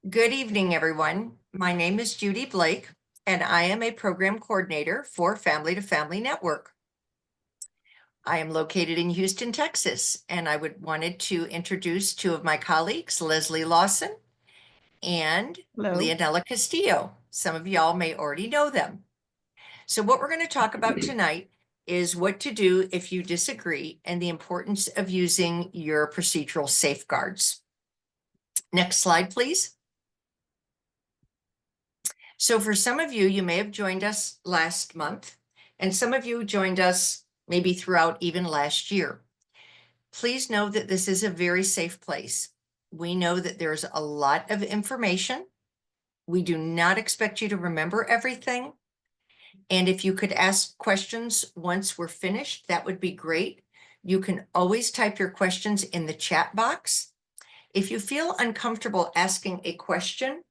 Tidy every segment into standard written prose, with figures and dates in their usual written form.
Good evening, everyone. My name is Judy Blake, and I am a program coordinator for Family to Family Network. I am located in Houston, Texas, and I wanted to introduce two of my colleagues, Leslie Lawson and Hello. Leonella Castillo. Some of y'all may already know them. So what we're going to talk about tonight is what to do if you disagree and the importance of using your procedural safeguards. Next slide, please. So for some of you, you may have joined us last month, and some of you joined us maybe throughout even last year. Please know that this is a very safe place. We know that there's a lot of information. We do not expect you to remember everything. And if you could ask questions once we're finished, that would be great. You can always type your questions in the chat box. If you feel uncomfortable asking a question,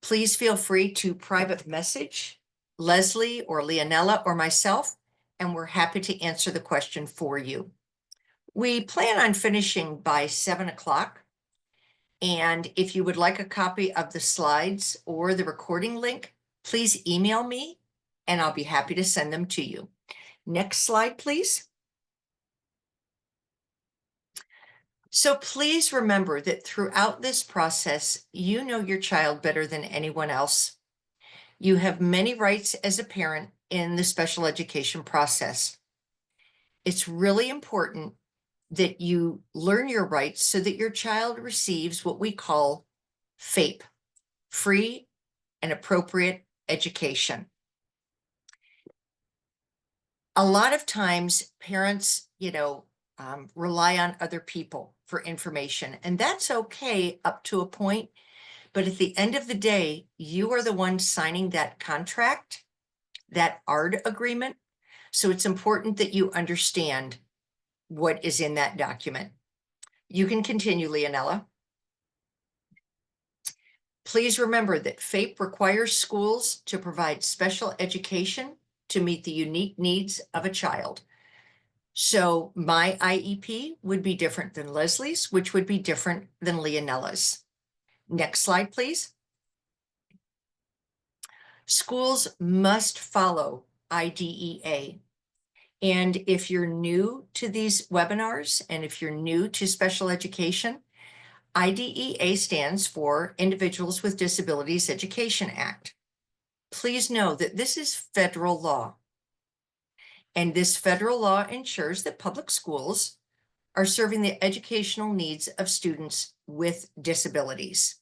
please feel free to private message Leslie or Leonella or myself, and we're happy to answer the question for you. We plan on finishing by 7 o'clock. And if you would like a copy of the slides or the recording link, please email me and I'll be happy to send them to you. Next slide, please. So please remember that throughout this process, you know your child better than anyone else. You have many rights as a parent in the special education process. It's really important that you learn your rights so that your child receives what we call FAPE, free and appropriate education. A lot of times parents, rely on other people for information, and that's okay up to a point. But at the end of the day, you are the one signing that contract, that ARD agreement. So it's important that you understand what is in that document. You can continue, Leonella. Please remember that FAPE requires schools to provide special education to meet the unique needs of a child. So my IEP would be different than Leslie's, which would be different than Leonella's. Next slide, please. Schools must follow IDEA. And if you're new to these webinars and if you're new to special education, IDEA stands for Individuals with Disabilities Education Act. Please know that this is federal law. And this federal law ensures that public schools are serving the educational needs of students with disabilities.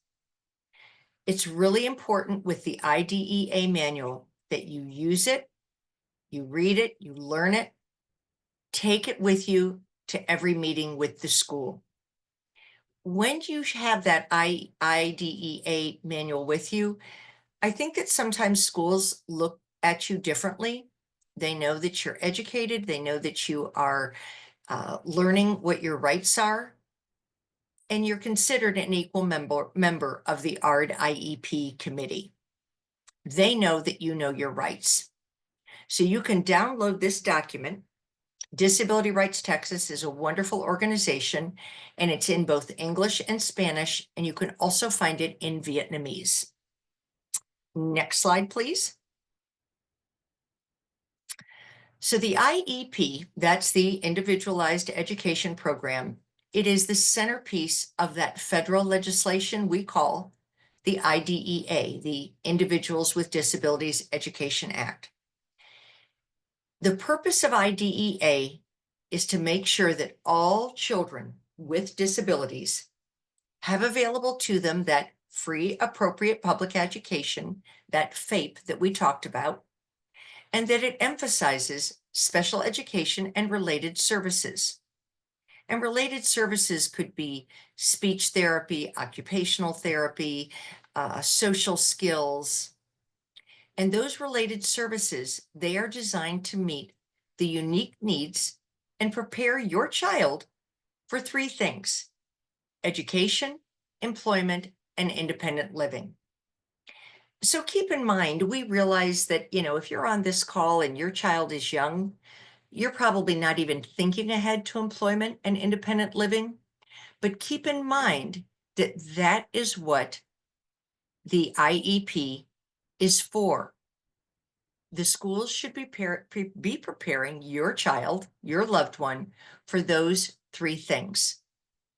It's really important with the IDEA manual that you use it, you read it, you learn it, take it with you to every meeting with the school. When you have that IDEA manual with you, I think that sometimes schools look at you differently. They know that you're educated. They know that you are learning what your rights are. And you're considered an equal member of the ARD IEP committee. They know that you know your rights. So you can download this document. Disability Rights Texas is a wonderful organization, and it's in both English and Spanish, and you can also find it in Vietnamese. Next slide, please. So the IEP, that's the Individualized Education Program, it is the centerpiece of that federal legislation we call the IDEA, the Individuals with Disabilities Education Act. The purpose of IDEA is to make sure that all children with disabilities have available to them that free, appropriate public education, that FAPE that we talked about, and that it emphasizes special education and related services. And related services could be speech therapy, occupational therapy, social skills. And those related services, they are designed to meet the unique needs and prepare your child for three things: education, employment, and independent living. So keep in mind, we realize that, if you're on this call and your child is young, you're probably not even thinking ahead to employment and independent living. But keep in mind that that is what the IEP is for. The schools should be preparing your child, your loved one, for those three things.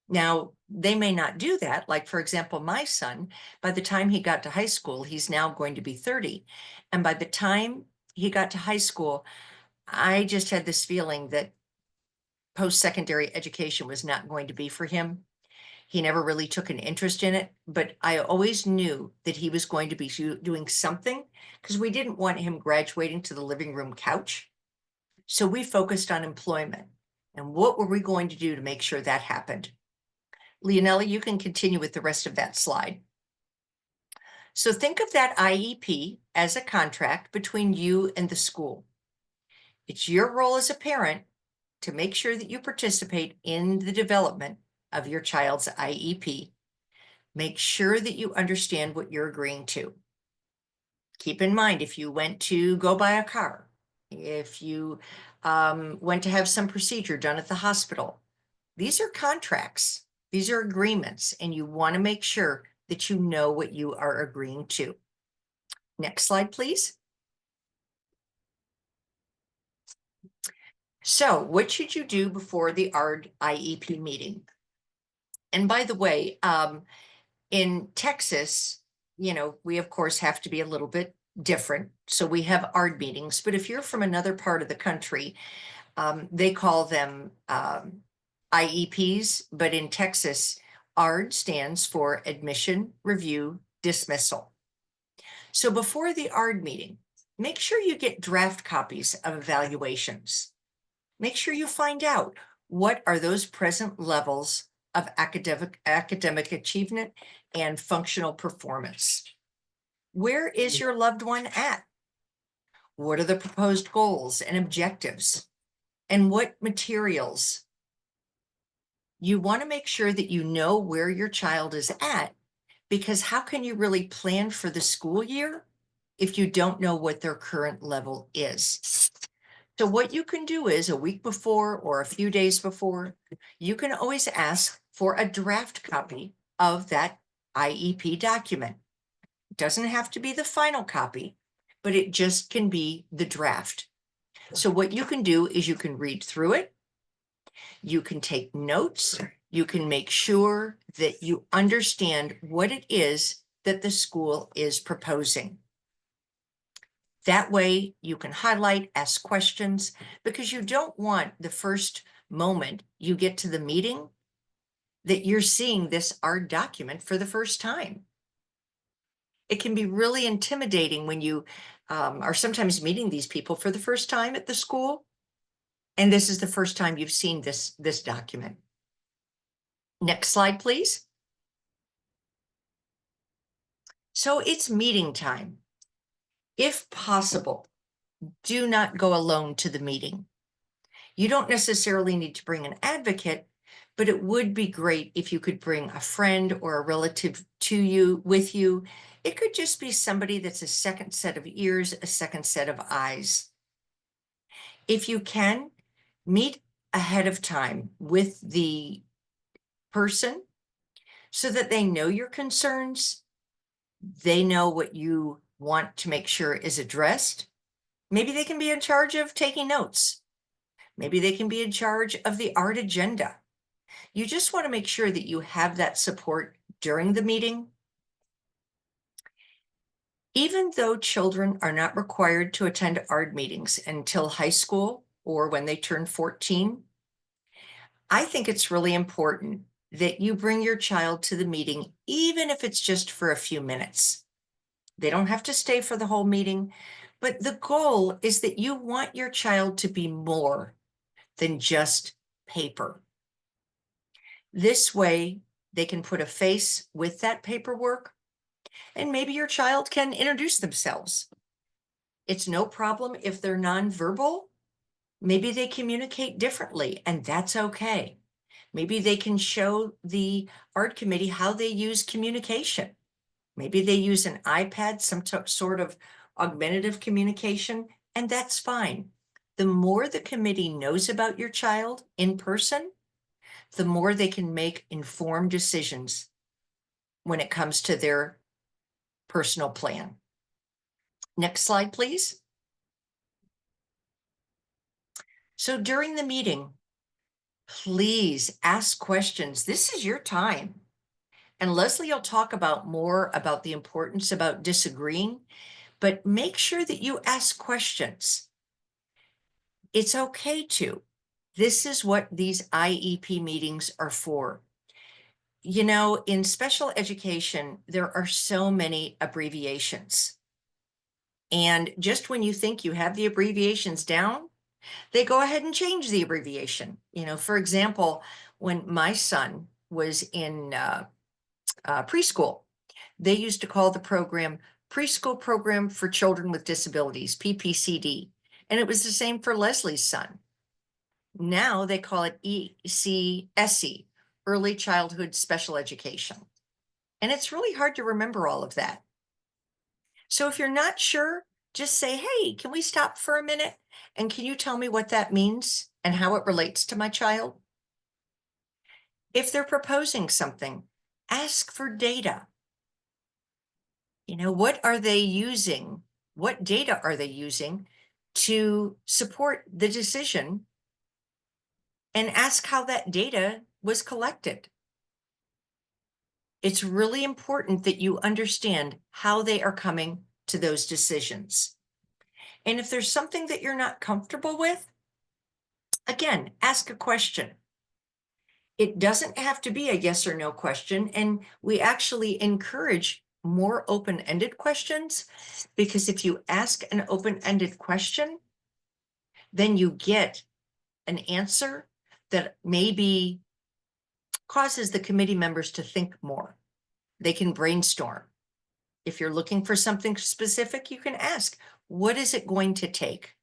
Now, they may not do that. Like, for example, my son, by the time he got to high school, he's now going to be 30. And by the time he got to high school, I just had this feeling that post-secondary education was not going to be for him. He never really took an interest in it, but I always knew that he was going to be doing something because we didn't want him graduating to the living room couch. So we focused on employment. And what were we going to do to make sure that happened? Leonella, you can continue with the rest of that slide. So think of that IEP as a contract between you and the school. It's your role as a parent to make sure that you participate in the development of your child's IEP. Make sure that you understand what you're agreeing to. Keep in mind, if you went to go buy a car, if you went to have some procedure done at the hospital, these are contracts. These are agreements, and you want to make sure that you know what you are agreeing to. Next slide, please. So what should you do before the ARD IEP meeting? And by the way, in Texas, we of course have to be a little bit different. So we have ARD meetings, but if you're from another part of the country, they call them IEPs, but in Texas, ARD stands for Admission, Review, Dismissal. So before the ARD meeting, make sure you get draft copies of evaluations. Make sure you find out what are those present levels of academic achievement and functional performance. Where is your loved one at? What are the proposed goals and objectives? And what materials? You want to make sure that you know where your child is at, because how can you really plan for the school year if you don't know what their current level is? So what you can do is a week before or a few days before, you can always ask for a draft copy of that IEP document. It doesn't have to be the final copy, but it just can be the draft. So what you can do is you can read through it. You can take notes. You can make sure that you understand what it is that the school is proposing. That way you can highlight, ask questions, because you don't want the first moment you get to the meeting that you're seeing this ARD document for the first time. It can be really intimidating when you are sometimes meeting these people for the first time at the school, and this is the first time you've seen this document. Next slide, please. So it's meeting time. If possible, do not go alone to the meeting. You don't necessarily need to bring an advocate, but it would be great if you could bring a friend or a relative with you. It could just be somebody that's a second set of ears, a second set of eyes. If you can, meet ahead of time with the person so that they know your concerns, they know what you want to make sure is addressed. Maybe they can be in charge of taking notes. Maybe they can be in charge of the ARD agenda. You just want to make sure that you have that support during the meeting. Even though children are not required to attend ARD meetings until high school or when they turn 14, I think it's really important that you bring your child to the meeting, even if it's just for a few minutes. They don't have to stay for the whole meeting, but the goal is that you want your child to be more than just paper. This way, they can put a face with that paperwork, and maybe your child can introduce themselves. It's no problem if they're nonverbal. Maybe they communicate differently, and that's okay. Maybe they can show the ARD committee how they use communication. Maybe they use an iPad, some sort of augmentative communication, and that's fine. The more the committee knows about your child in person, the more they can make informed decisions when it comes to their personal plan. Next slide, please. So during the meeting, please ask questions. This is your time. And Leslie will talk about more about the importance about disagreeing, but make sure that you ask questions. It's okay to. This is what these IEP meetings are for. You know, in special education, there are so many abbreviations. And just when you think you have the abbreviations down, they go ahead and change the abbreviation. You know, for example, when my son was in preschool, they used to call the program Preschool Program for Children with Disabilities, PPCD. And it was the same for Leslie's son. Now they call it ECSE, Early Childhood Special Education. And it's really hard to remember all of that. So if you're not sure, just say, hey, can we stop for a minute? And can you tell me what that means and how it relates to my child? If they're proposing something, ask for data. You know, what are they using? What data are they using to support the decision? And ask how that data was collected. It's really important that you understand how they are coming to those decisions. And if there's something that you're not comfortable with, again, ask a question. It doesn't have to be a yes or no question. And we actually encourage more open-ended questions, because if you ask an open-ended question, then you get an answer that maybe causes the committee members to think more. They can brainstorm. If you're looking for something specific, you can ask, what is it going to take?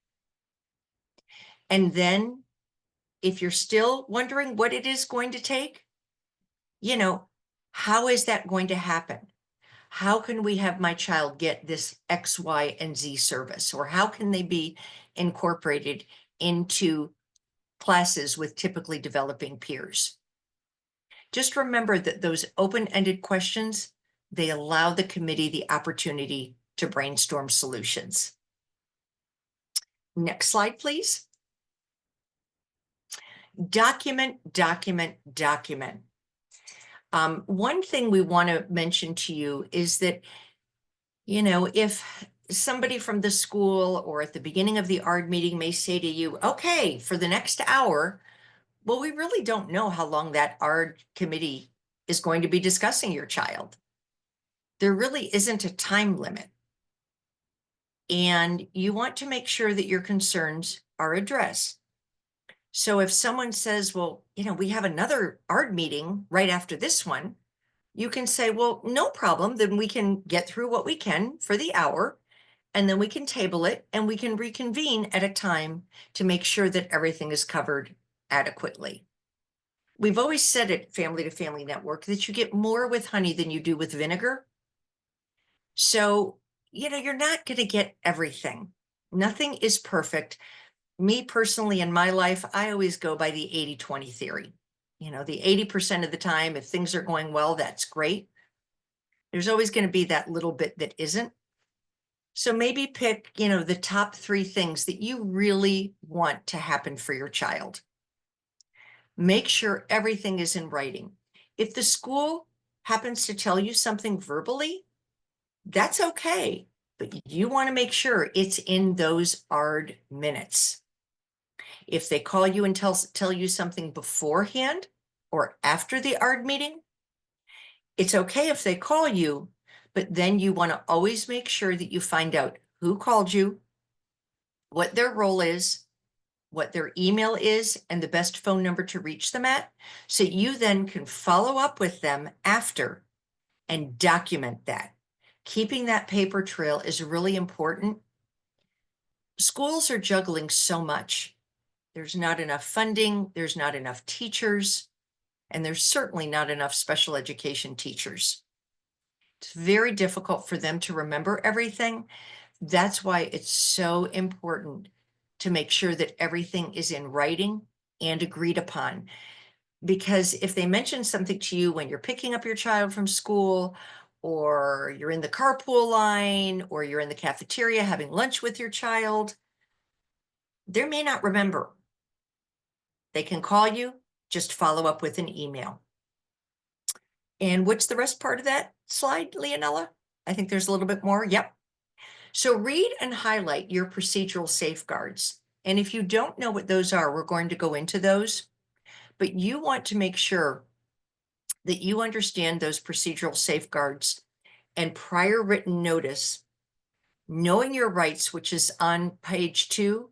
And then if you're still wondering what it is going to take, you know, how is that going to happen? How can we have my child get this X, Y, and Z service? Or how can they be incorporated into classes with typically developing peers? Just remember that those open-ended questions, they allow the committee the opportunity to brainstorm solutions. Next slide, please. Document, document, document. One thing we want to mention to you is that, you know, if somebody from the school or at the beginning of the ARD meeting may say to you, okay, for the next hour, well, we really don't know how long that ARD committee is going to be discussing your child. There really isn't a time limit. And you want to make sure that your concerns are addressed. So if someone says, well, you know, we have another ARD meeting right after this one, you can say, well, no problem. Then we can get through what we can for the hour, and then we can table it and we can reconvene at a time to make sure that everything is covered adequately. We've always said at Family to Family Network that you get more with honey than you do with vinegar. So, you know, you're not going to get everything. Nothing is perfect. Me personally, in my life, I always go by the 80-20 theory. You know, the 80% of the time, if things are going well, that's great. There's always going to be that little bit that isn't. So maybe pick, you know, the top 3 things that you really want to happen for your child. Make sure everything is in writing. If the school happens to tell you something verbally, that's okay, but you want to make sure it's in those ARD minutes. If they call you and tell you something beforehand or after the ARD meeting, it's okay if they call you, but then you want to always make sure that you find out who called you, what their role is, what their email is, and the best phone number to reach them at, so you then can follow up with them after and document that. Keeping that paper trail is really important. Schools are juggling so much. There's not enough funding, there's not enough teachers, and there's certainly not enough special education teachers. It's very difficult for them to remember everything. That's why it's so important to make sure that everything is in writing and agreed upon. Because if they mention something to you when you're picking up your child from school, or you're in the carpool line, or you're in the cafeteria having lunch with your child, they may not remember. They can call you, just follow up with an email. And what's the rest part of that slide, Leonella? I think there's a little bit more. Yep. So read and highlight your procedural safeguards. And if you don't know what those are, we're going to go into those. But you want to make sure that you understand those procedural safeguards and prior written notice. Knowing your rights, which is on page 2,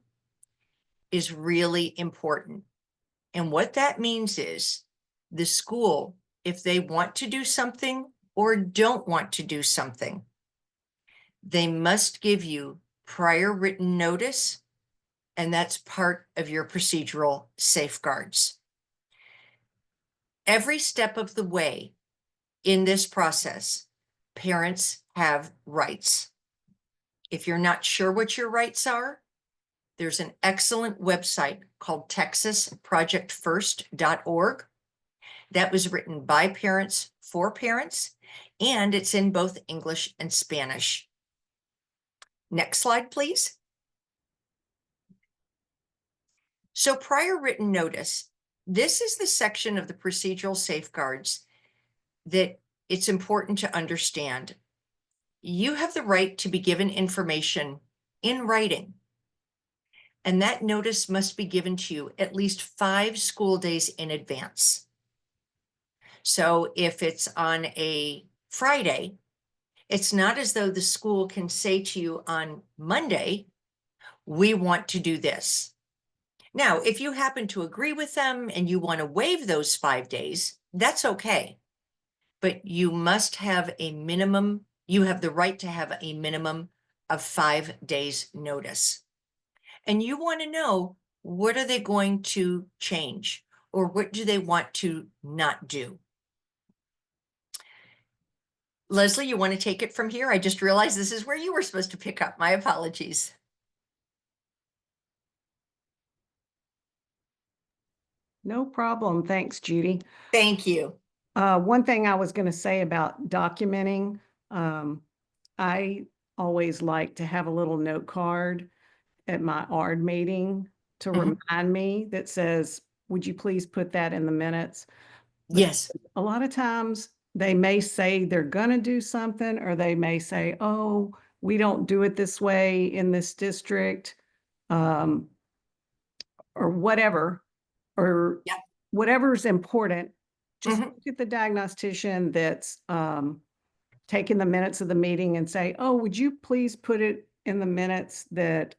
is really important. And what that means is the school, if they want to do something or don't want to do something, they must give you prior written notice, and that's part of your procedural safeguards. Every step of the way in this process, parents have rights. If you're not sure what your rights are, there's an excellent website called texasprojectfirst.org that was written by parents for parents, and it's in both English and Spanish. Next slide, please. So prior written notice, this is the section of the procedural safeguards that it's important to understand. You have the right to be given information in writing, and that notice must be given to you at least 5 school days in advance. So if it's on a Friday, it's not as though the school can say to you on Monday, we want to do this. Now, if you happen to agree with them and you want to waive those 5 days, that's okay. But you must have a minimum, you have the right to have a minimum of 5 days notice. And you want to know, what are they going to change, or what do they want to not do? Leslie, you want to take it from here? I just realized this is where you were supposed to pick up. My apologies. No problem. Thanks, Judy. Thank you. One thing I was going to say about documenting, I always like to have a little note card at my ARD meeting to remind me that says, would you please put that in the minutes? Yes. A lot of times they may say they're going to do something, or they may say, oh, we don't do it this way in this district, or whatever, or Yep. whatever's important. Just Mhm. look at the diagnostician that's taking the minutes of the meeting and say, oh, would you please put it in the minutes that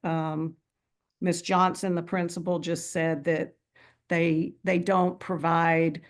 Ms. Johnson, the principal, just said that they don't provide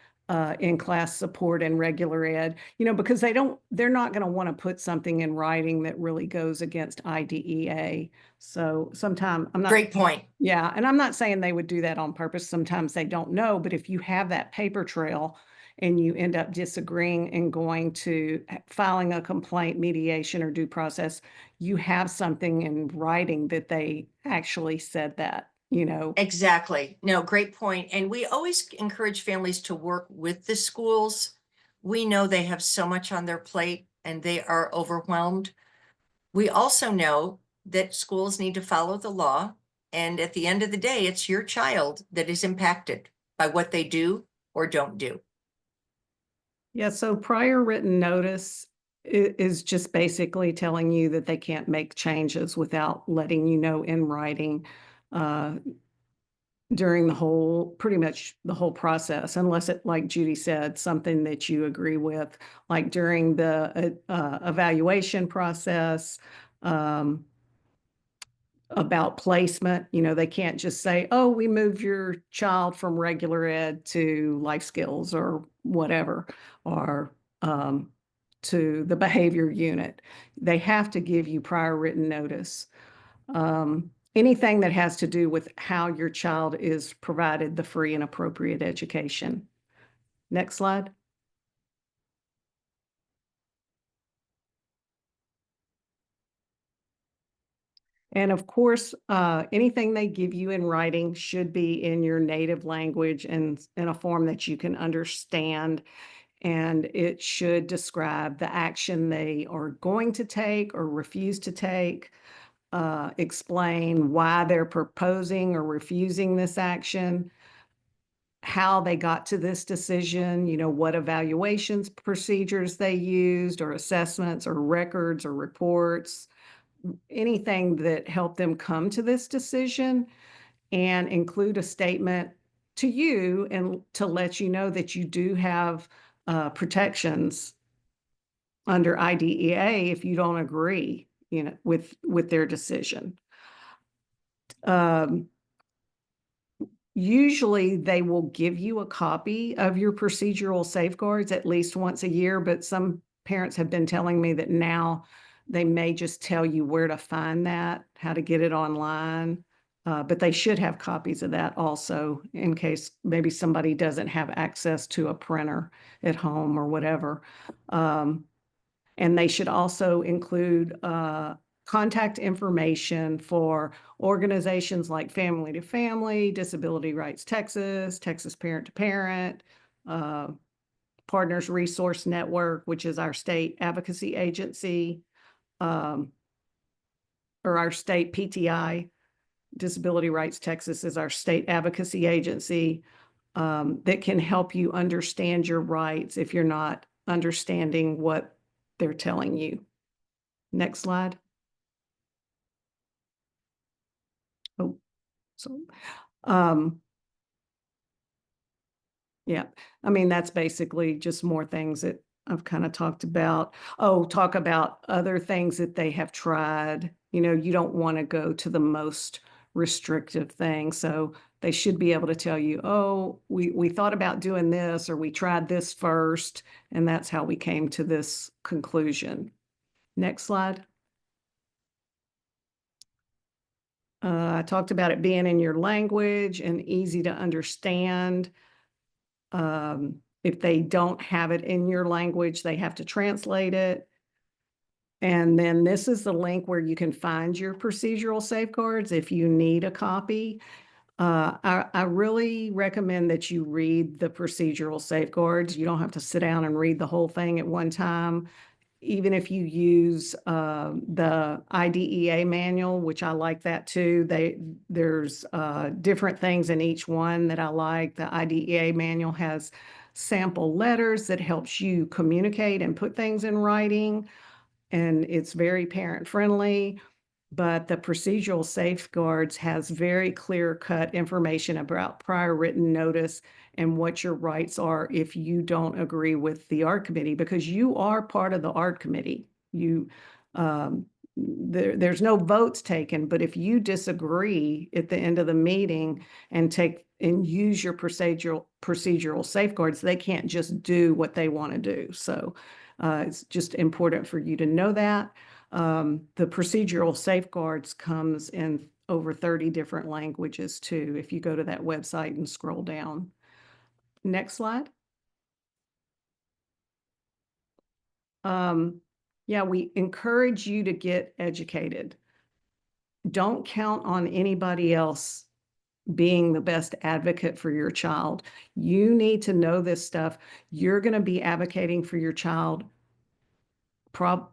in-class support in regular ed, because they're not going to want to put something in writing that really goes against IDEA. So sometimes Great point. yeah, and I'm not saying they would do that on purpose. Sometimes they don't know, but if you have that paper trail and you end up disagreeing and going to filing a complaint, mediation, or due process, you have something in writing that they actually said that. Exactly. No, great point. And we always encourage families to work with the schools. We know they have so much on their plate and they are overwhelmed. We also know that schools need to follow the law. And at the end of the day, it's your child that is impacted by what they do or don't do. Yeah, so prior written notice is just basically telling you that they can't make changes without letting you know in writing during pretty much the whole process, unless it, like Judy said, something that you agree with, like during the evaluation process, about placement. They can't just say, oh, we moved your child from regular ed to life skills or whatever, or to the behavior unit. They have to give you prior written notice. Anything that has to do with how your child is provided the free and appropriate education. Next slide. And of course, anything they give you in writing should be in your native language and in a form that you can understand. and it should describe the action they are going to take or refuse to take, explain why they're proposing or refusing this action, how they got to this decision, what evaluations procedures they used or assessments or records or reports, anything that helped them come to this decision, and include a statement to you and to let you know that you do have protections under IDEA if you don't agree, with their decision. Um, Usually they will give you a copy of your procedural safeguards at least once a year, but some parents have been telling me that now they may just tell you where to find that, how to get it online. But they should have copies of that also in case maybe somebody doesn't have access to a printer at home or whatever. And they should also include contact information for organizations like Family to Family, Disability Rights Texas, Texas Parent to Parent, Partners Resource Network, which is our state advocacy agency, or our state PTI. Disability Rights Texas is our state advocacy agency, that can help you understand your rights if you're not understanding what they're telling you. Next slide. Oh, so, yeah, I mean, that's basically just more things that I've kind of talked about. Oh, talk about other things that they have tried. You don't want to go to the most restrictive thing. So they should be able to tell you, oh, we thought about doing this, or we tried this first, and that's how we came to this conclusion. Next slide. I talked about it being in your language and easy to understand. If they don't have it in your language, they have to translate it. And then this is the link where you can find your procedural safeguards if you need a copy. I really recommend that you read the procedural safeguards. You don't have to sit down and read the whole thing at one time. Even if you use the IDEA manual, which I like that too, there's different things in each one that I like. The IDEA manual has sample letters that helps you communicate and put things in writing, and it's very parent friendly. But the procedural safeguards has very clear-cut information about prior written notice and what your rights are if you don't agree with the ARD committee, because you are part of the ARD committee. There's no votes taken, but if you disagree at the end of the meeting and use your procedural safeguards, they can't just do what they want to do. So it's just important for you to know that. The procedural safeguards comes in over 30 different languages too, if you go to that website and scroll down. Next slide. Yeah, we encourage you to get educated. Don't count on anybody else being the best advocate for your child. You need to know this stuff. You're going to be advocating for your child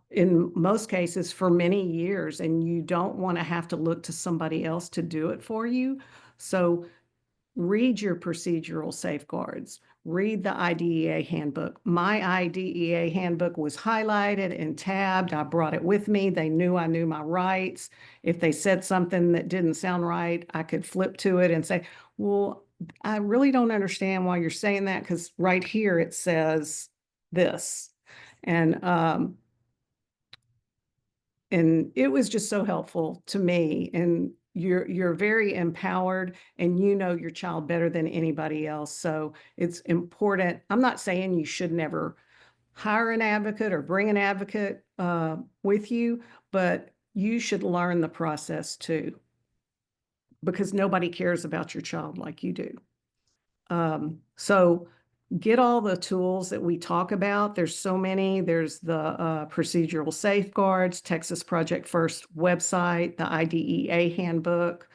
in most cases for many years, and you don't want to have to look to somebody else to do it for you. So read your procedural safeguards, read the IDEA handbook. My IDEA handbook was highlighted and tabbed. I brought it with me. They knew I knew my rights. If they said something that didn't sound right, I could flip to it and say, well, I really don't understand why you're saying that, because right here it says this. And it was just so helpful to me. And you're very empowered, and you know your child better than anybody else. So it's important. I'm not saying you should never hire an advocate or bring an advocate with you, but you should learn the process too, because nobody cares about your child like you do. So get all the tools that we talk about. There's so many. There's the procedural safeguards, Texas Project First website, the IDEA handbook,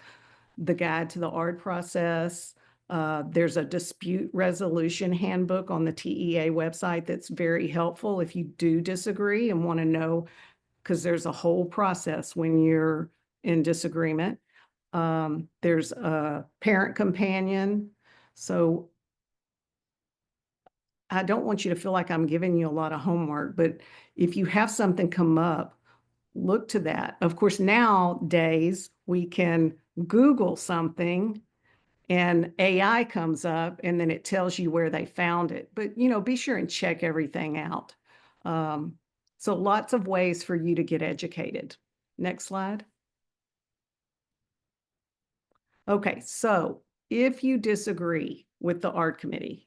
the guide to the ARD process. There's a dispute resolution handbook on the TEA website that's very helpful if you do disagree and want to know, because there's a whole process when you're in disagreement. There's a parent companion. So I don't want you to feel like I'm giving you a lot of homework, but if you have something come up, look to that. Of course, nowadays we can Google something and AI comes up and then it tells you where they found it. But, be sure and check everything out. So lots of ways for you to get educated. Next slide. Okay, so if you disagree with the ARD committee,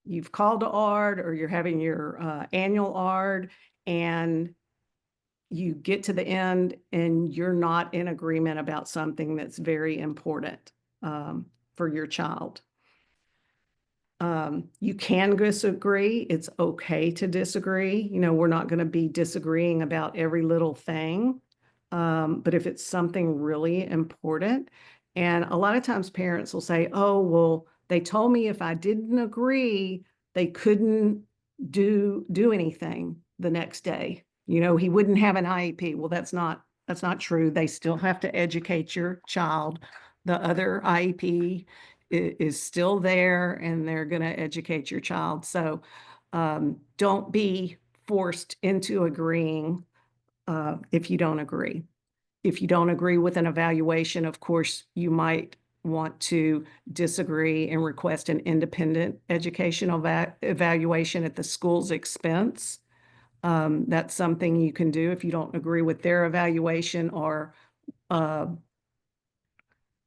you've called to ARD or you're having your annual ARD and you get to the end and you're not in agreement about something that's very important for your child. You can disagree. It's okay to disagree. We're not going to be disagreeing about every little thing. But if it's something really important, and a lot of times parents will say, oh, well, they told me if I didn't agree, they couldn't do anything the next day. He wouldn't have an IEP. Well, that's not true. They still have to educate your child. The other IEP is still there and they're going to educate your child. So don't be forced into agreeing if you don't agree. If you don't agree with an evaluation, of course, you might want to disagree and request an independent educational evaluation at the school's expense. That's something you can do if you don't agree with their evaluation or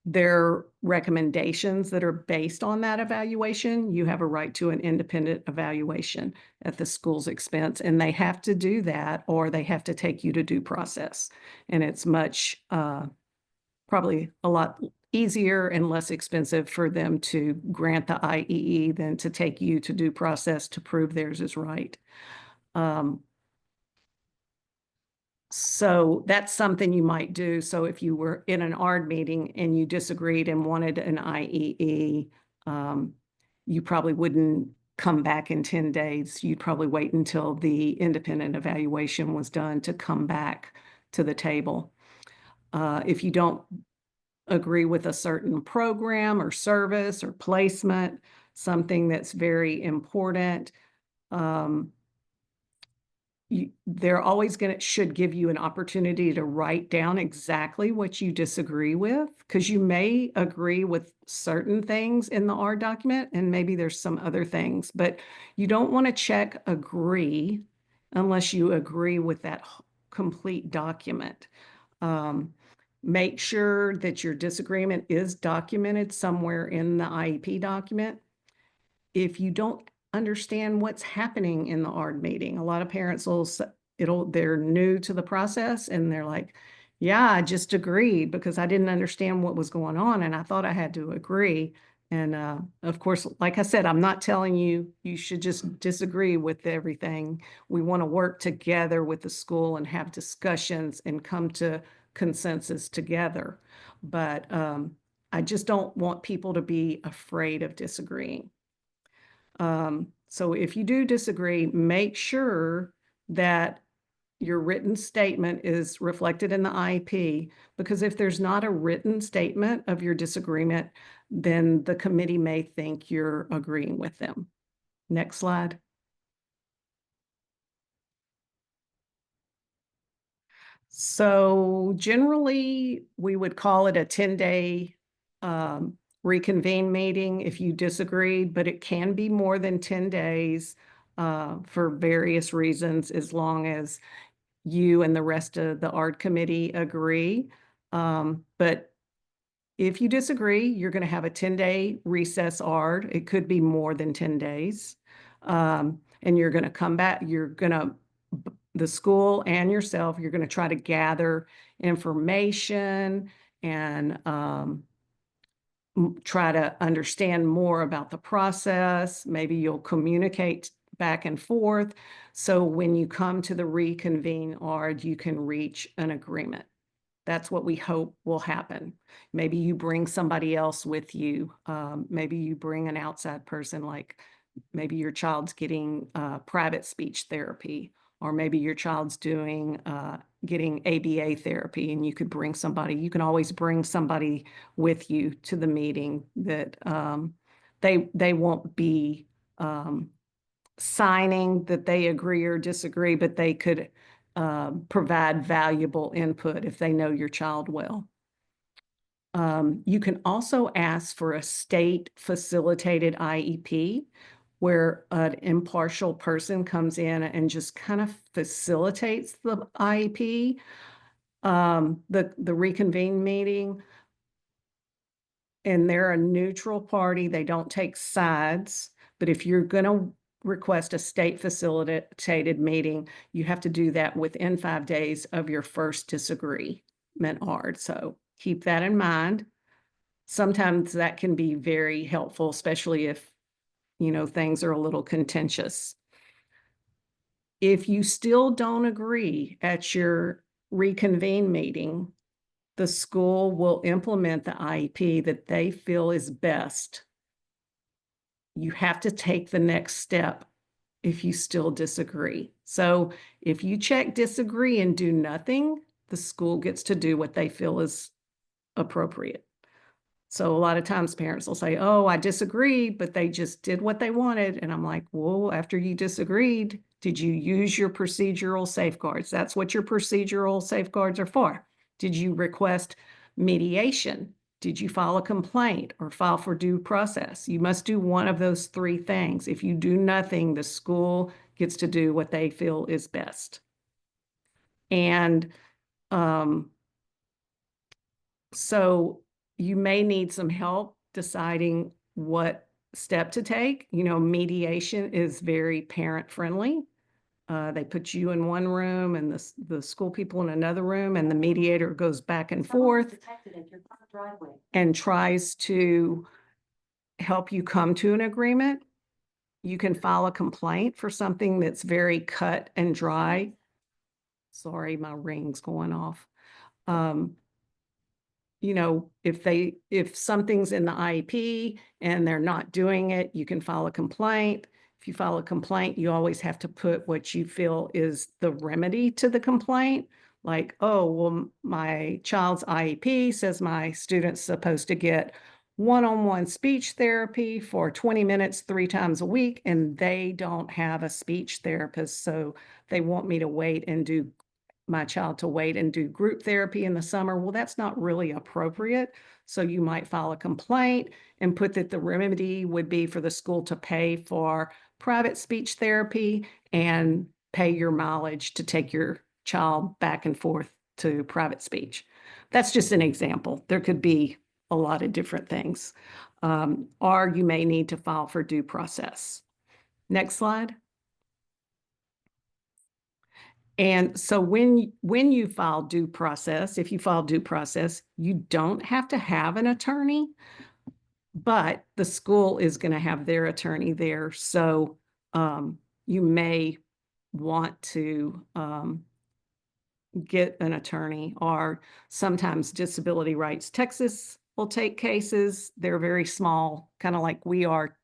their recommendations that are based on that evaluation. You have a right to an independent evaluation at the school's expense, and they have to do that or they have to take you to due process. And it's much, probably a lot easier and less expensive for them to grant the IEE than to take you to due process to prove theirs is right. So that's something you might do. So if you were in an ARD meeting and you disagreed and wanted an IEE, you probably wouldn't come back in 10 days. You'd probably wait until the independent evaluation was done to come back to the table. If you don't agree with a certain program or service or placement, something that's very important, they're always should give you an opportunity to write down exactly what you disagree with, because you may agree with certain things in the R document and maybe there's some other things, but you don't want to check agree unless you agree with that complete document. Make sure that your disagreement is documented somewhere in the IEP document. If you don't understand what's happening in the ARD meeting, a lot of parents they're new to the process and they're like, yeah, I just agreed because I didn't understand what was going on and I thought I had to agree. And of course, like I said, I'm not telling you should just disagree with everything. We want to work together with the school and have discussions and come to consensus together. But I just don't want people to be afraid of disagreeing. So if you do disagree, make sure that your written statement is reflected in the IEP, because if there's not a written statement of your disagreement, then the committee may think you're agreeing with them. Next slide. So generally, we would call it a 10-day reconvene meeting if you disagreed, but it can be more than 10 days for various reasons, as long as you and the rest of the ARD committee agree. But if you disagree, you're going to have a 10-day recess ARD. It could be more than 10 days. And you're going to come back, the school and yourself, you're going to try to gather information and try to understand more about the process. Maybe you'll communicate back and forth. So when you come to the reconvene ARD, you can reach an agreement. That's what we hope will happen. Maybe you bring somebody else with you. Maybe you bring an outside person, like maybe your child's getting private speech therapy, or maybe your child's getting ABA therapy, and you could bring somebody. You can always bring somebody with you to the meeting that they won't be signing that they agree or disagree, but they could provide valuable input if they know your child well. You can also ask for a state facilitated IEP where an impartial person comes in and just kind of facilitates the IEP, the reconvene meeting. And they're a neutral party. They don't take sides. But if you're going to request a state facilitated meeting, you have to do that within 5 days of your first disagreement ARD. So keep that in mind. Sometimes that can be very helpful, especially if, things are a little contentious. If you still don't agree at your reconvene meeting, the school will implement the IEP that they feel is best. You have to take the next step if you still disagree. So if you check disagree and do nothing, the school gets to do what they feel is appropriate. So a lot of times parents will say, oh, I disagree, but they just did what they wanted. And I'm like, well, after you disagreed, did you use your procedural safeguards? That's what your procedural safeguards are for. Did you request mediation? Did you file a complaint or file for due process? You must do one of those 3 things. If you do nothing, the school gets to do what they feel is best. And so you may need some help deciding what step to take. Mediation is very parent friendly. They put you in one room and the school people in another room, and the mediator goes back and forth and tries to help you come to an agreement. You can file a complaint for something that's very cut and dry. Sorry, my ring's going off. If something's in the IEP and they're not doing it, you can file a complaint. If you file a complaint, you always have to put what you feel is the remedy to the complaint. Like, oh, well, my child's IEP says my student's supposed to get one-on-one speech therapy for 20 minutes 3 times a week, and they don't have a speech therapist. So they want me to wait and do my child to wait and do group therapy in the summer. Well, that's not really appropriate. So you might file a complaint and put that the remedy would be for the school to pay for private speech therapy and pay your mileage to take your child back and forth to private speech. That's just an example. There could be a lot of different things. Or you may need to file for due process. Next slide. And so when you file due process, if you file due process, you don't have to have an attorney, but the school is going to have their attorney there. So you may want to get an attorney, or sometimes Disability Rights Texas will take cases. They're very small, kind of like we are,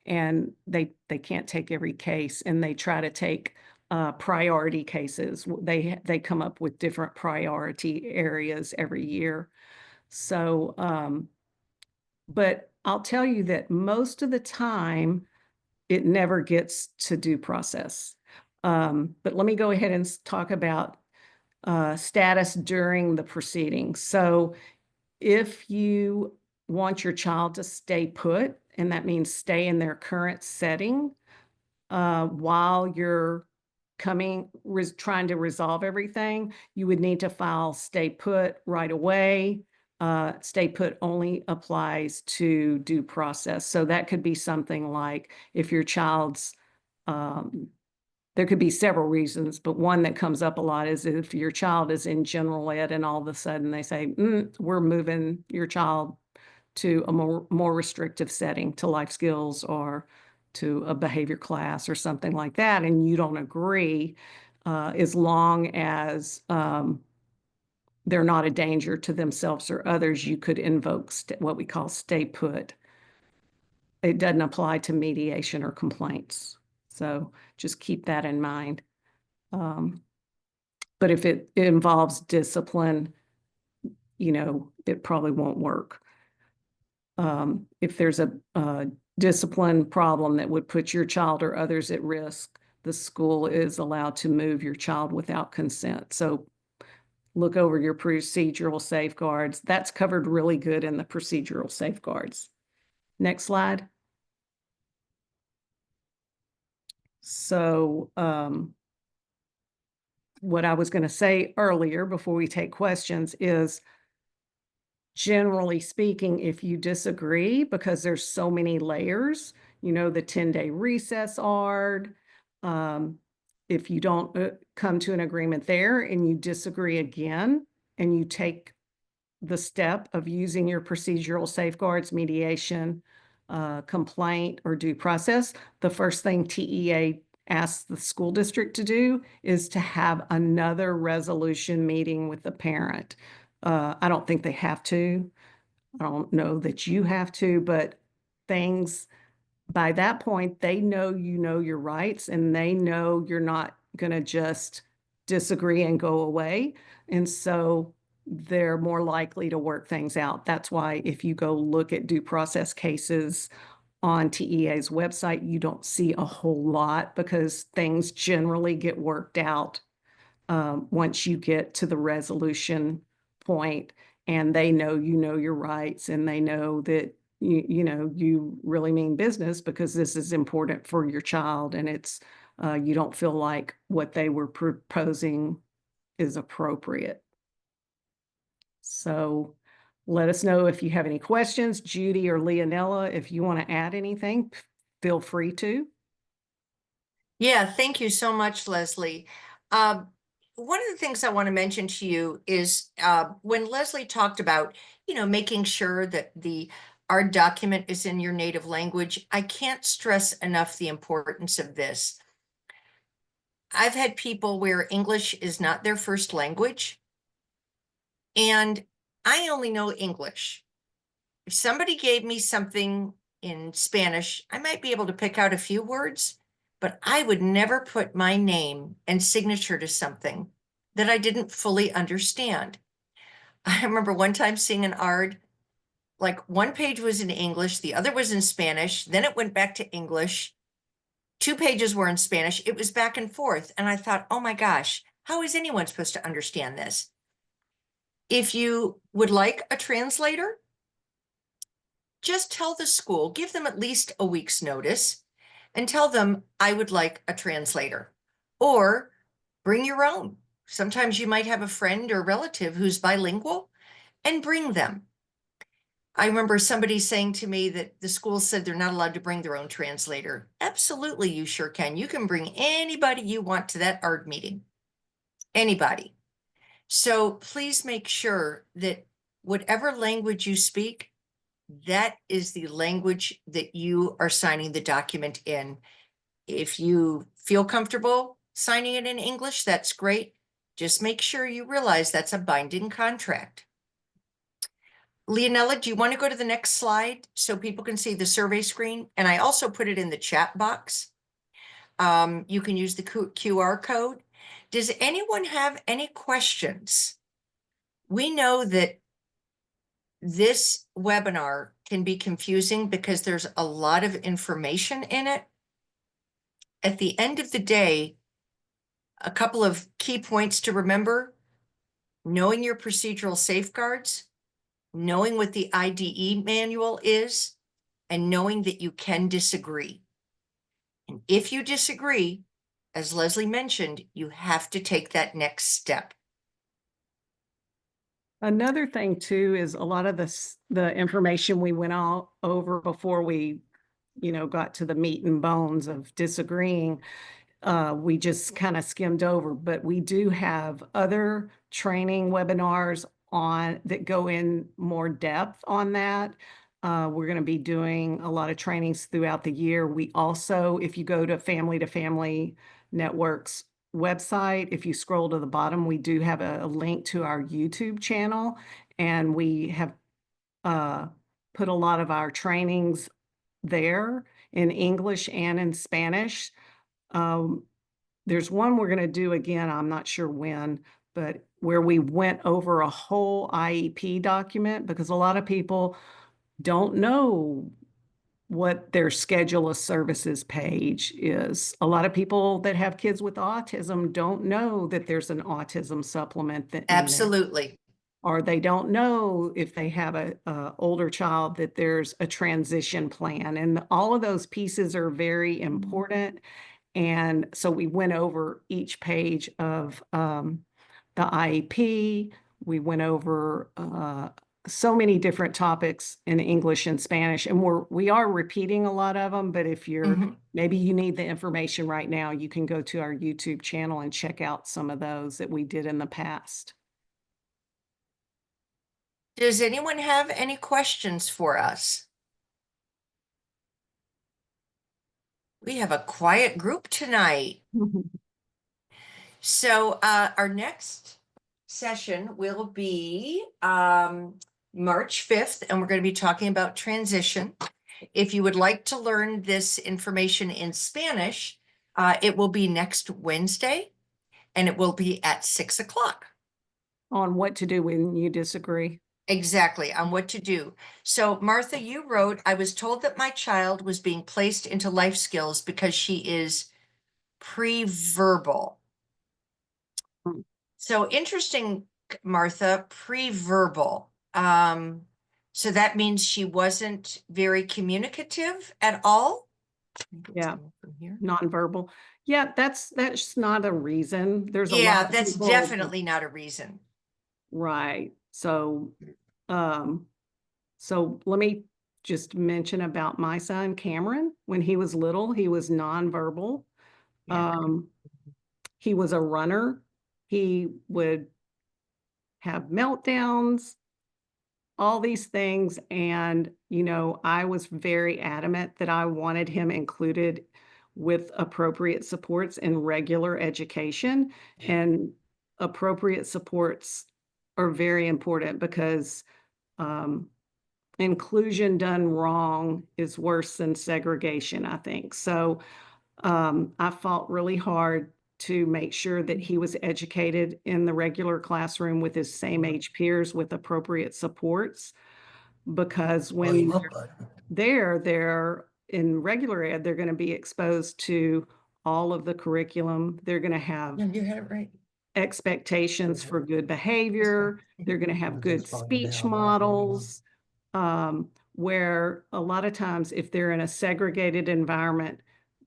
and they can't take every case, and they try to take priority cases. They come up with different priority areas every year. So, but I'll tell you that most of the time, it never gets to due process. But let me go ahead and talk about status during the proceedings. So if you want your child to stay put, and that means stay in their current setting while you're trying to resolve everything, you would need to file stay put right away. Stay put only applies to due process. So that could be something like if your child's there could be several reasons, but one that comes up a lot is if your child is in general ed and all of a sudden they say, we're moving your child to a more restrictive setting, to life skills or to a behavior class or something like that, and you don't agree, as long as they're not a danger to themselves or others, you could invoke what we call stay put. It doesn't apply to mediation or complaints. So just keep that in mind. But if it involves discipline, it probably won't work. If there's a discipline problem that would put your child or others at risk, the school is allowed to move your child without consent. So look over your procedural safeguards. That's covered really good in the procedural safeguards. Next slide. So what I was going to say earlier before we take questions is, generally speaking, if you disagree, because there's so many layers, the 10-day recess ARD, if you don't come to an agreement there and you disagree again, and you take the step of using your procedural safeguards, mediation, complaint, or due process, the first thing TEA asks the school district to do is to have another resolution meeting with the parent. I don't think they have to. I don't know that you have to, but things by that point, they know your rights, and they know you're not going to just disagree and go away. And so they're more likely to work things out. That's why if you go look at due process cases on TEA's website, you don't see a whole lot, because things generally get worked out once you get to the resolution point, and they know your rights, and they know that you really mean business, because this is important for your child, and it's you don't feel like what they were proposing is appropriate. So let us know if you have any questions. Judy or Leonella, if you want to add anything, feel free to. Yeah, thank you so much, Leslie. One of the things I want to mention to you is when Leslie talked about, making sure that our document is in your native language, I can't stress enough the importance of this. I've had people where English is not their first language, and I only know English. If somebody gave me something in Spanish, I might be able to pick out a few words, but I would never put my name and signature to something that I didn't fully understand. I remember one time seeing an ARD, like one page was in English, the other was in Spanish, then it went back to English. 2 pages were in Spanish. It was back and forth. And I thought, oh my gosh, how is anyone supposed to understand this? If you would like a translator, just tell the school, give them at least a week's notice, and tell them, I would like a translator. Or bring your own. Sometimes you might have a friend or relative who's bilingual, and bring them. I remember somebody saying to me that the school said they're not allowed to bring their own translator. Absolutely, you sure can. You can bring anybody you want to that ARD meeting. Anybody. So please make sure that whatever language you speak, that is the language that you are signing the document in. If you feel comfortable signing it in English, that's great. Just make sure you realize that's a binding contract. Leonella, do you want to go to the next slide so people can see the survey screen? And I also put it in the chat box. You can use the QR code. Does anyone have any questions? We know that this webinar can be confusing because there's a lot of information in it. At the end of the day, a couple of key points to remember: knowing your procedural safeguards, knowing what the IDE manual is, and knowing that you can disagree. And if you disagree, as Leslie mentioned, you have to take that next step. Another thing too is a lot of the information we went all over before we, got to the meat and bones of disagreeing. We just kind of skimmed over, but we do have other training webinars on that go in more depth on that. We're going to be doing a lot of trainings throughout the year. We also, if you go to Family Network's website, if you scroll to the bottom, we do have a link to our YouTube channel, and we have put a lot of our trainings there in English and in Spanish. Um, there's one we're going to do again, I'm not sure when, but where we went over a whole IEP document, because a lot of people don't know what their schedule of services page is. A lot of people that have kids with autism don't know that there's an autism supplement in there, Absolutely. or they don't know if they have a older child that there's a transition plan. And all of those pieces are very important. And so we went over each page of the IEP. We went over so many different topics in English and Spanish, and we are repeating a lot of them. But if Mhm. maybe you need the information right now, you can go to our YouTube channel and check out some of those that we did in the past. Does anyone have any questions for us? We have a quiet group tonight. So our next session will be March 5th, and we're going to be talking about transition. If you would like to learn this information in Spanish, it will be next Wednesday, and it will be at 6 o'clock. On what to do when you disagree. Exactly, on what to do. So, Martha, you wrote, I was told that my child was being placed into life skills because she is pre-verbal. Hmm. So interesting, Martha, pre-verbal. So that means she wasn't very communicative at all? Yeah. From here. Nonverbal. Yeah, that's not a reason. There's a lot Yeah, of that's people. definitely not a reason. Right. Um, so let me just mention about my son, Cameron. When he was little, he was nonverbal. Yeah. He was a runner. He would have meltdowns, all these things. And, I was very adamant that I wanted him included with appropriate supports in regular education. And appropriate supports are very important because inclusion done wrong is worse than segregation, I think. So I fought really hard to make sure that he was educated in the regular classroom with his same age peers with appropriate supports. Because when they're in regular ed, they're going to be exposed to all of the curriculum. They're going to have No, you had it right. expectations for good behavior. They're going to have good speech models. Where a lot of times, if they're in a segregated environment,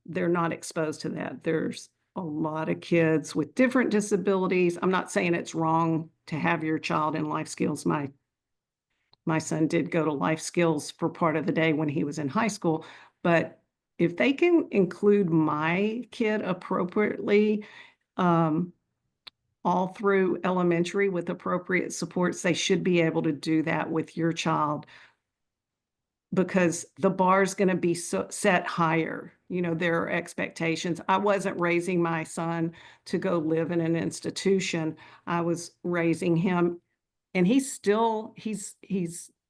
they're not exposed to that. There's a lot of kids with different disabilities. I'm not saying it's wrong to have your child in life skills. My son did go to life skills for part of the day when he was in high school, but if they can include my kid appropriately, um, all through elementary with appropriate supports, they should be able to do that with your child because the bar is going to be set higher. There are expectations. I wasn't raising my son to go live in an institution. I was raising him, and he's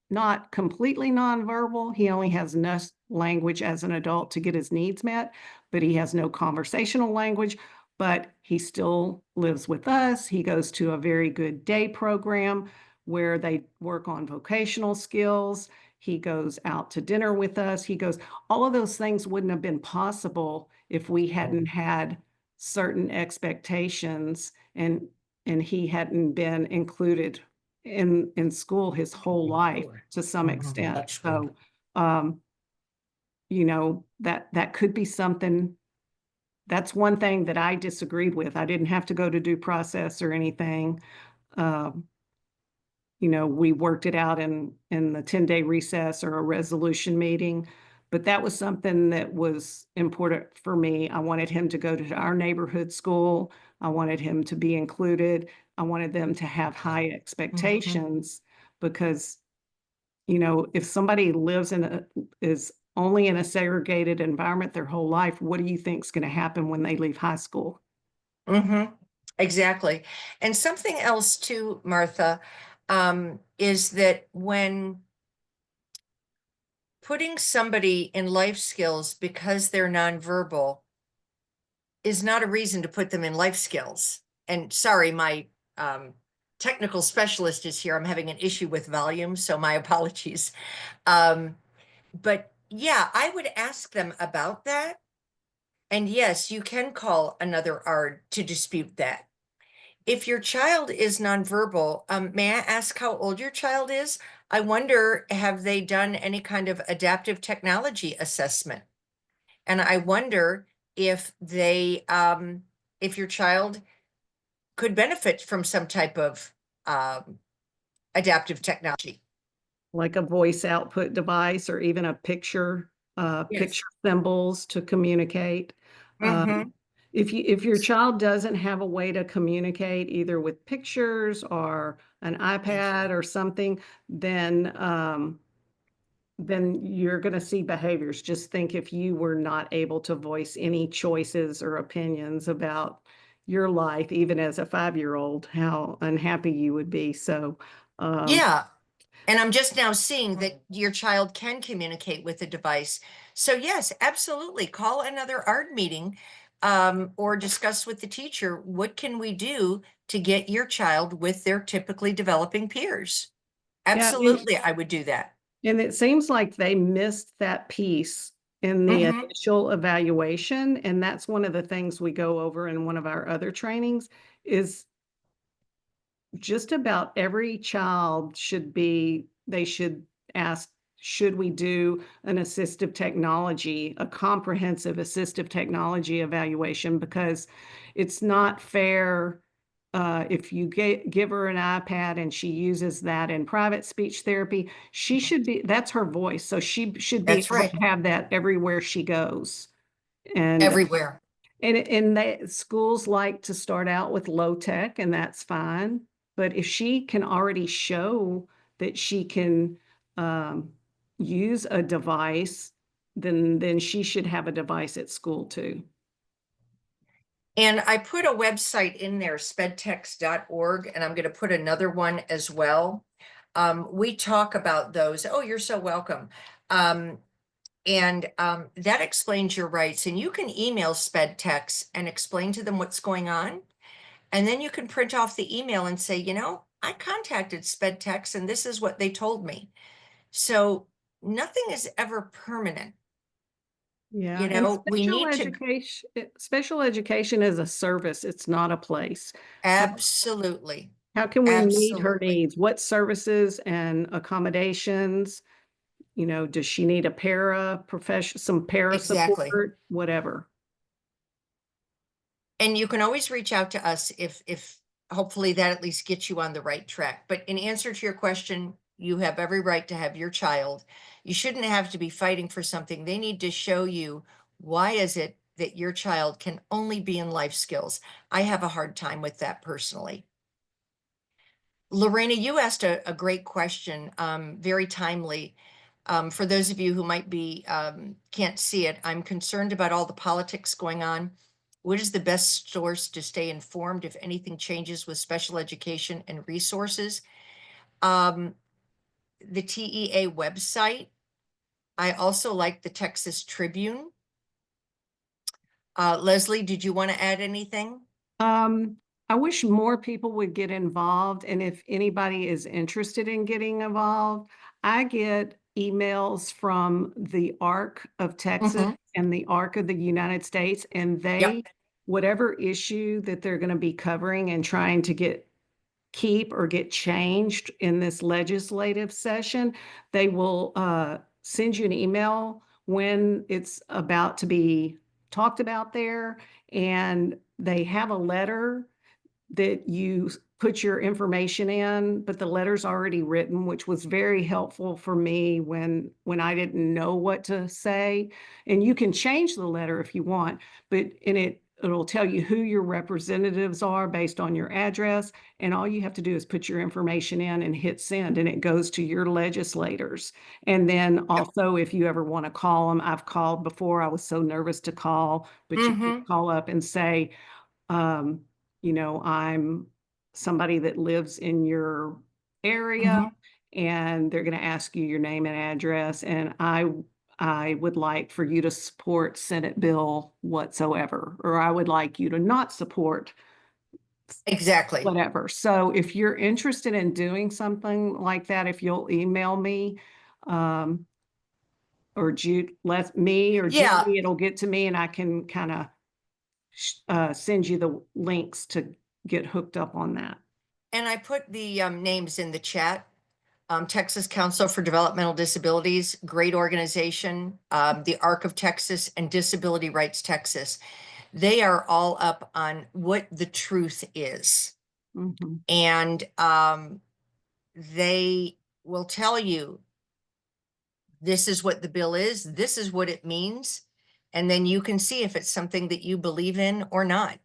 not completely nonverbal. He only has enough language as an adult to get his needs met, but he has no conversational language. But he still lives with us. He goes to a very good day program where they work on vocational skills. He goes out to dinner with us. All of those things wouldn't have been possible if we hadn't had certain expectations and he hadn't been included in school his whole life to some extent. That's So, that could be something. That's one thing that I disagreed with. I didn't have to go to due process or anything. Um, we worked it out in the 10-day recess or a resolution meeting, but that was something that was important for me. I wanted him to go to our neighborhood school. I wanted him to be included. I wanted them to have high expectations because, if somebody is only in a segregated environment their whole life, what do you think is going to happen when they leave high school? Mm-hmm. Exactly. And something else too, Martha, is that when putting somebody in life skills because they're nonverbal is not a reason to put them in life skills. And sorry, my technical specialist is here. I'm having an issue with volume, so my apologies. But yeah, I would ask them about that. And yes, you can call another ARD to dispute that. If your child is nonverbal, may I ask how old your child is? I wonder, have they done any kind of adaptive technology assessment? And I wonder if if your child could benefit from some type of adaptive technology. Like a voice output device or even a Yes. picture symbols to communicate. Mm-hmm. If your child doesn't have a way to communicate either with pictures or an Thank you. iPad or something, then you're going to see behaviors. Just think if you were not able to voice any choices or opinions about your life, even as a 5-year-old, how unhappy you would be. So, um, Yeah. And I'm just now seeing that your child can communicate with the device. So yes, absolutely. Call another ARD meeting or discuss with the teacher, what can we do to get your child with their typically developing peers? yeah, and Absolutely, I would do that. And it seems like they missed that piece in the Hmm. initial evaluation. And that's one of the things we go over in one of our other trainings is just about every child they should ask, should we do an assistive technology, a comprehensive assistive technology evaluation? Because it's not fair if you give her an iPad and she uses that in private speech therapy, that's her voice. So she should be That's able right. to have that everywhere she goes. And Everywhere. schools like to start out with low tech, and that's fine. But if she can already show that she can um, use a device, then she should have a device at school too. And I put a website in there, spedtext.org, and I'm going to put another one as well. We talk about those. Oh, you're so welcome. And that explains your rights. And you can email SpedText and explain to them what's going on. And then you can print off the email and say, I contacted SpedText and this is what they told me. So nothing is ever permanent. Yeah, and We need to special education is a service. It's not a place. absolutely, How can we meet her absolutely, needs? What services and accommodations? Does she need some para exactly. support, whatever? And you can always reach out to us if hopefully that at least gets you on the right track. But in answer to your question, you have every right to have your child. You shouldn't have to be fighting for something. They need to show you why is it that your child can only be in life skills. I have a hard time with that personally. Lorena, you asked a great question, very timely. For those of you who might be can't see it, I'm concerned about all the politics going on. What is the best source to stay informed if anything changes with special education and resources? Um, the TEA website. I also like the Texas Tribune. Leslie, did you want to add anything? Um, I wish more people would get involved, and if anybody is interested in getting involved, I get emails from the ARC of Texas Mm-hmm. and the ARC of the United States, and Yep. whatever issue that they're going to be covering and trying to keep or get changed in this legislative session, they will send you an email when it's about to be talked about there. And they have a letter that you put your information in, but the letter's already written, which was very helpful for me when I didn't know what to say. And you can change the letter if you want, but it'll tell you who your representatives are based on your address. And all you have to do is put your information in and hit send, and it goes to your legislators. And then Yep. also, if you ever want to call them, I've called before. I was so nervous to call, but you can Mm-hmm. call up and say, you know, I'm somebody that lives in your area, Mhm. and they're going to ask you your name and address, and I would like for you to support Senate bill whatsoever, or I would like you to not support Exactly. whatever. So if you're interested in doing something like that, if you'll email me, um, or Jude, let me or Yeah, Judy, it'll get to me and I can kind of send you the links to get hooked up on that. and I put the names in the chat. Texas Council for Developmental Disabilities, great organization. The ARC of Texas and Disability Rights Texas. They are all up on what the truth is. Mhm. And they will tell you this is what the bill is, this is what it means, and then you can see if it's something that you believe in or not.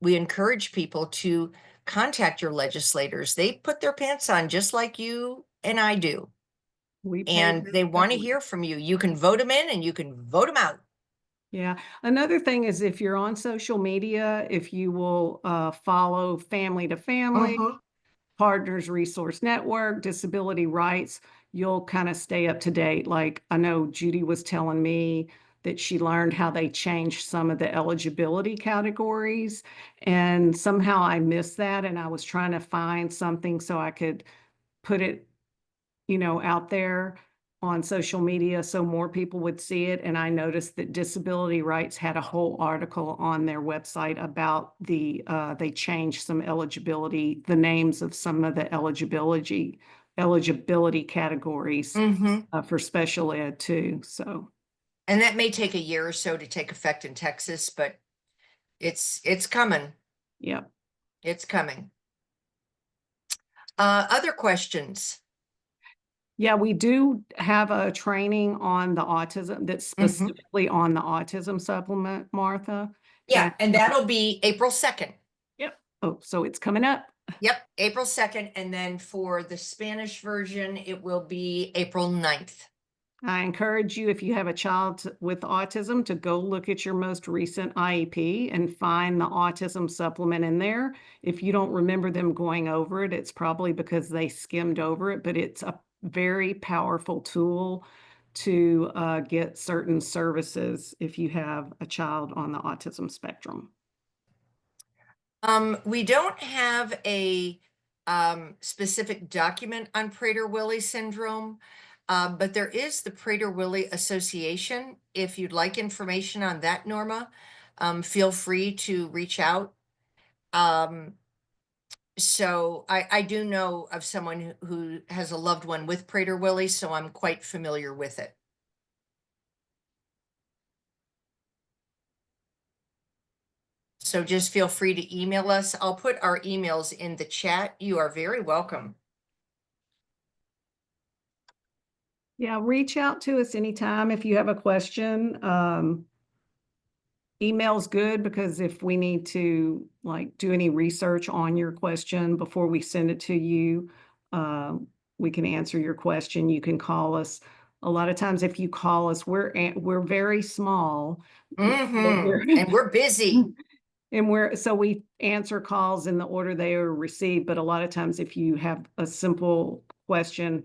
We encourage people to contact your legislators. They put their pants on just like you and I do, We pay and them they want to forward. hear from you. You can vote them in and you can vote them out. Yeah. Another thing is if you're on social media, if you will follow Family to Family, Mhm. Partners Resource Network, Disability Rights, you'll kind of stay up to date. Like I know Judy was telling me that she learned how they changed some of the eligibility categories. And somehow I missed that. And I was trying to find something so I could put it, you know, out there on social media so more people would see it. And I noticed that Disability Rights had a whole article on their website about they changed some eligibility, the names of some of the eligibility categories Mhm. for special ed too. So, And that may take a year or so to take effect in Texas, but it's coming. yeah. It's coming. Other questions? Yeah, we do have a training on the autism that's Mhm. specifically on the autism supplement, Martha. Yeah, And and that'll be April 2nd. yep. Oh, so it's coming up. Yep, April 2nd. And then for the Spanish version, it will be April 9th. I encourage you, if you have a child with autism, to go look at your most recent IEP and find the autism supplement in there. If you don't remember them going over it, it's probably because they skimmed over it, but it's a very powerful tool to get certain services if you have a child on the autism spectrum. We don't have a specific document on Prader-Willi syndrome, but there is the Prader-Willi Association. If you'd like information on that, Norma, feel free to reach out. Um, so I do know of someone who has a loved one with Prader-Willi, so I'm quite familiar with it. So just feel free to email us. I'll put our emails in the chat. You are very welcome. Yeah, reach out to us anytime if you have a question. Email's good because if we need to like do any research on your question before we send it to you, we can answer your question. You can call us. A lot of times, if you call us, we're very small. Mm-hmm. We're And we're busy. and so we answer calls in the order they are received. But a lot of times, if you have a simple question,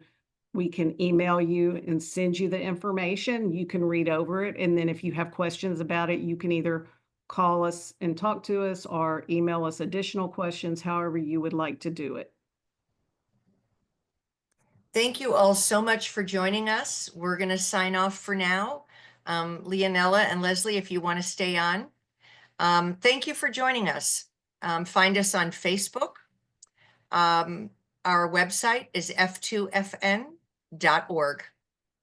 we can email you and send you the information. You can read over it. And then if you have questions about it, you can either call us and talk to us or email us additional questions, however you would like to do it. Thank you all so much for joining us. We're going to sign off for now. Leonella and Leslie, if you want to stay on. Thank you for joining us. Find us on Facebook. Our website is f2fn.org.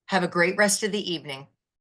Have a great rest of the evening.